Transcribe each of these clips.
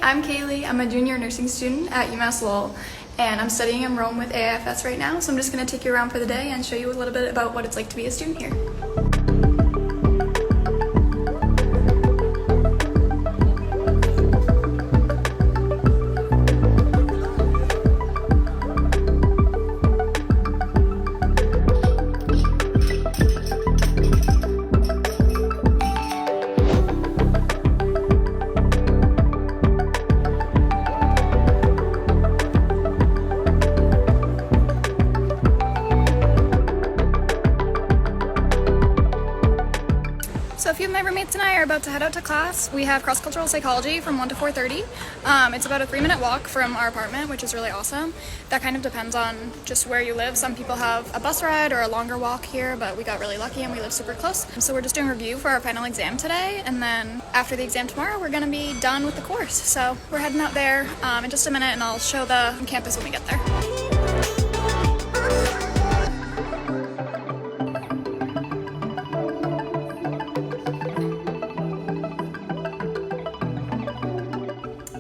I'm Kayley. I'm a junior nursing student at 𝗟𝗓𝗧'𝗦, and I'm studying in Rome with AIFS right now, so I'm just going to take you around for the day and show you a little bit about what it's like to be a student here. So a few of my roommates and I are about to head out to class. We have cross-cultural psychology from 1 to 4:30. It's about a 3-minute walk from our apartment, which is really awesome. That kind of depends on just where you live. Some people have a bus ride or a longer walk here, but we got really lucky and we live super close. So we're just doing a review for our final exam today, and then after the exam tomorrow, we're gonna be done with the course. So we're heading out there in just a minute, and I'll show the campus when we get there.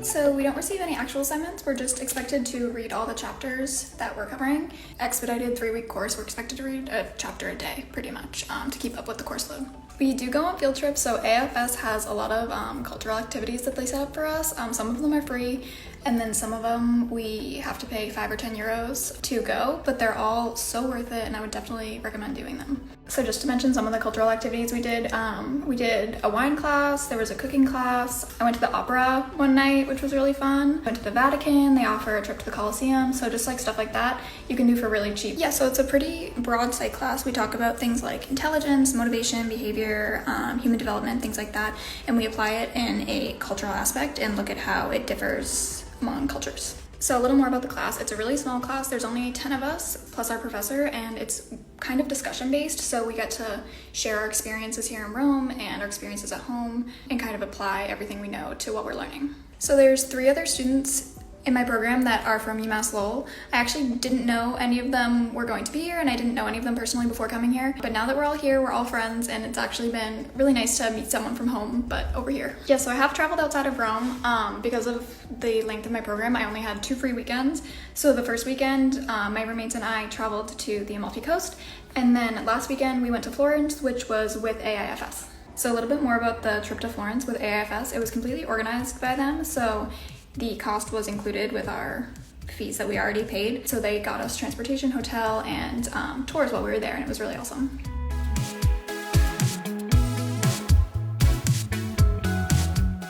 So we don't receive any actual assignments, we're just expected to read all the chapters that we're covering. Expedited 3-week course, we're expected to read a chapter a day, pretty much, to keep up with the course load. We do go on field trips, so AIFS has a lot of cultural activities that they set up for us. Some of them are free, and then some of them we have to pay 5 or 10 euros to go, but they're all so worth it, and I would definitely recommend doing them. So just to mention some of the cultural activities we did a wine class, there was a cooking class, I went to the opera one night, which was really fun. Went to the Vatican, they offer a trip to the Colosseum, so just like stuff like that you can do for really cheap. Yeah, so it's a pretty broad psych class. We talk about things like intelligence, motivation, behavior, human development, things like that, and we apply it in a cultural aspect and look at how it differs among cultures. So a little more about the class. It's a really small class. There's only 10 of us plus our professor, and it's kind of discussion based, so we get to share our experiences here in Rome and our experiences at home and kind of apply everything we know to what we're learning. So there's 3 other students in my program that are from 𝗟𝗓𝗧'𝗦. I actually didn't know any of them were going to be here, and I didn't know any of them personally before coming here. But now that we're all here, we're all friends, and it's actually been really nice to meet someone from home, but over here. Yeah, so I have traveled outside of Rome. Because of the length of my program, I only had 2 free weekends. So the first weekend, my roommates and I traveled to the Amalfi Coast, and then last weekend we went to Florence, which was with AIFS. So a little bit more about the trip to Florence with AIFS. It was completely organized by them, so the cost was included with our fees that we already paid. So they got us transportation, hotel, and tours while we were there, and it was really awesome.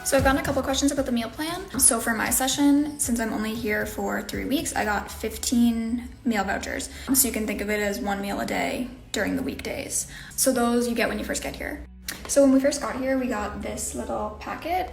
So I've gotten a couple questions about the meal plan. So for my session, since I'm only here for 3 weeks, I got 15 meal vouchers. So you can think of it as 1 meal a day during the weekdays. So those you get when you first get here. So when we first got here, we got this little packet.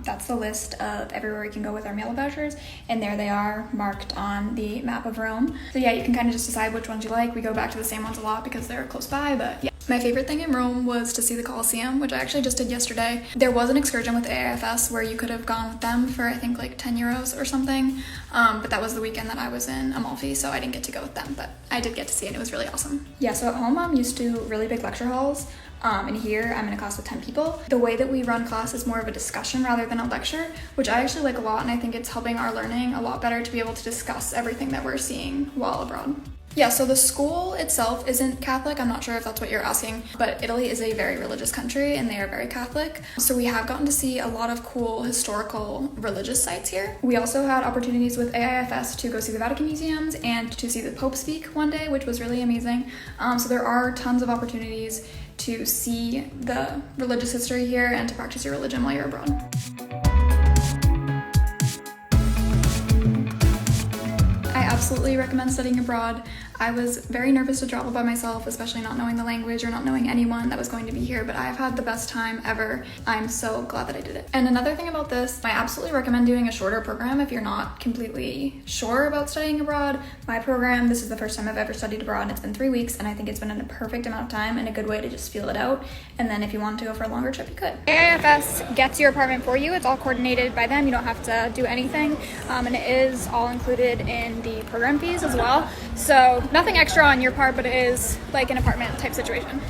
That's the list of everywhere we can go with our meal vouchers, and there they are marked on the map of Rome. So yeah, you can kind of just decide which ones you like. We go back to the same ones a lot because they're close by, but yeah. My favorite thing in Rome was to see the Colosseum, which I actually just did yesterday. There was an excursion with AIFS where you could have gone with them for I think like 10 euros or something, but that was the weekend that I was in Amalfi, so I didn't get to go with them, but I did get to see it and it was really awesome. Yeah, so at home I'm used to really big lecture halls. And here I'm in a class with 10 people. The way that we run class is more of a discussion rather than a lecture, which I actually like a lot, and I think it's helping our learning a lot better to be able to discuss everything that we're seeing while abroad. Yeah, so the school itself isn't Catholic. I'm not sure if that's what you're asking, but Italy is a very religious country and they are very Catholic. So we have gotten to see a lot of cool historical religious sites here. We also had opportunities with AIFS to go see the Vatican museums and to see the Pope speak one day, which was really amazing. So there are tons of opportunities to see the religious history here and to practice your religion while you're abroad. I absolutely recommend studying abroad. I was very nervous to travel by myself, especially not knowing the language or not knowing anyone that was going to be here, but I've had the best time ever. I'm so glad that I did it. And another thing about this, I absolutely recommend doing a shorter program if you're not completely sure about studying abroad. My program, this is the first time I've ever studied abroad, and it's been 3 weeks, and I think it's been a perfect amount of time and a good way to just feel it out. And then if you want to go for a longer trip, you could. AIFS gets your apartment for you. It's all coordinated by them. You don't have to do anything, and it is all included in the program fees as well. So nothing extra on your part, but it is like an apartment type situation.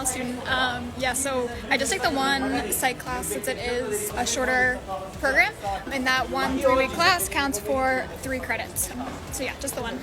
student. Yeah, so I just take the one psych class since it is a shorter program, and that one 3-week class counts for 3 credits. So yeah, just the one.